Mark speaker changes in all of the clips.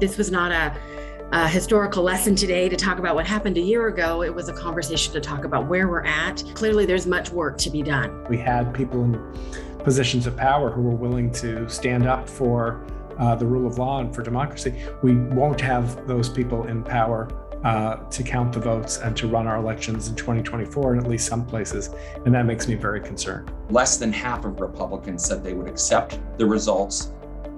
Speaker 1: This was not a historical lesson today to talk about what happened a year ago. It was a conversation to talk about where we're at. Clearly, there's much work to be done.
Speaker 2: We had people in positions of power who were willing to stand up for the rule of law and for democracy. We won't have those people in power to count the votes and to run our elections in 2024 in at least some places, and that makes me very concerned.
Speaker 3: Less than half of Republicans said they would accept the results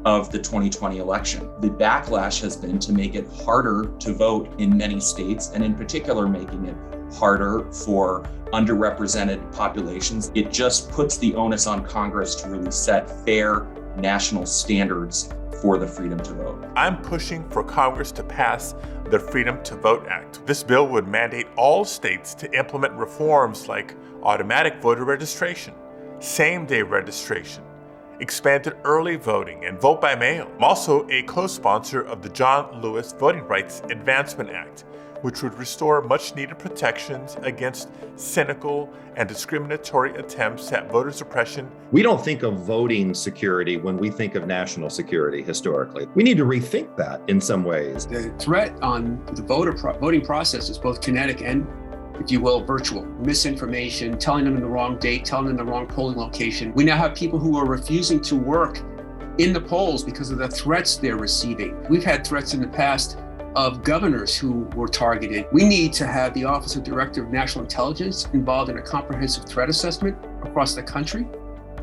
Speaker 3: of the 2020 election. The backlash has been to make it harder to vote in many states, and in particular, making it harder for underrepresented populations. It just puts the onus on Congress to really set fair national standards for the freedom to vote.
Speaker 4: I'm pushing for Congress to pass the Freedom to Vote Act. This bill would mandate all states to implement reforms like automatic voter registration, same-day registration, expanded early voting, and vote by mail. I'm also a co-sponsor of the John Lewis Voting Rights Advancement Act, which would restore much-needed protections against cynical and discriminatory attempts at voter suppression.
Speaker 5: We don't think of voting security when we think of national security historically. We need to rethink that in some ways.
Speaker 6: The threat on the voting process is both kinetic and, if you will, virtual. Misinformation, telling them the wrong date, telling them the wrong polling location. We now have people who are refusing to work in the polls because of the threats they're receiving. We've had threats in the past of governors who were targeted. We need to have the Office of Director of National Intelligence involved in a comprehensive threat assessment across the country.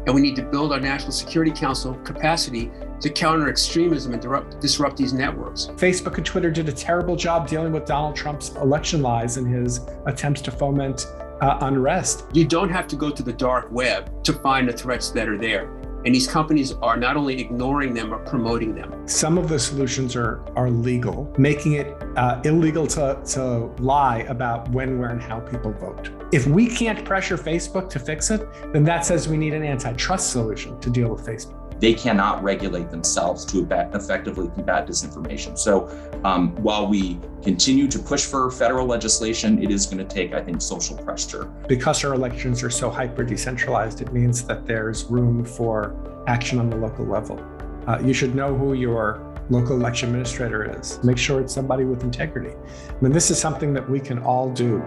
Speaker 6: And we need to build our National Security Council capacity to counter extremism and disrupt these networks.
Speaker 2: Facebook and Twitter did a terrible job dealing with Donald Trump's election lies and his attempts to foment unrest.
Speaker 6: You don't have to go to the dark web to find the threats that are there. And these companies are not only ignoring them, but promoting them.
Speaker 2: Some of the solutions are legal, making it illegal to lie about when, where, and how people vote. If we can't pressure Facebook to fix it, then that says we need an antitrust solution to deal with Facebook.
Speaker 3: They cannot regulate themselves to effectively combat disinformation. So while we continue to push for federal legislation, it is going to take, I think, social pressure.
Speaker 2: Because our elections are so hyper-decentralized, it means that there's room for action on the local level. You should know who your local election administrator is. Make sure it's somebody with integrity. I mean, this is something that we can all do.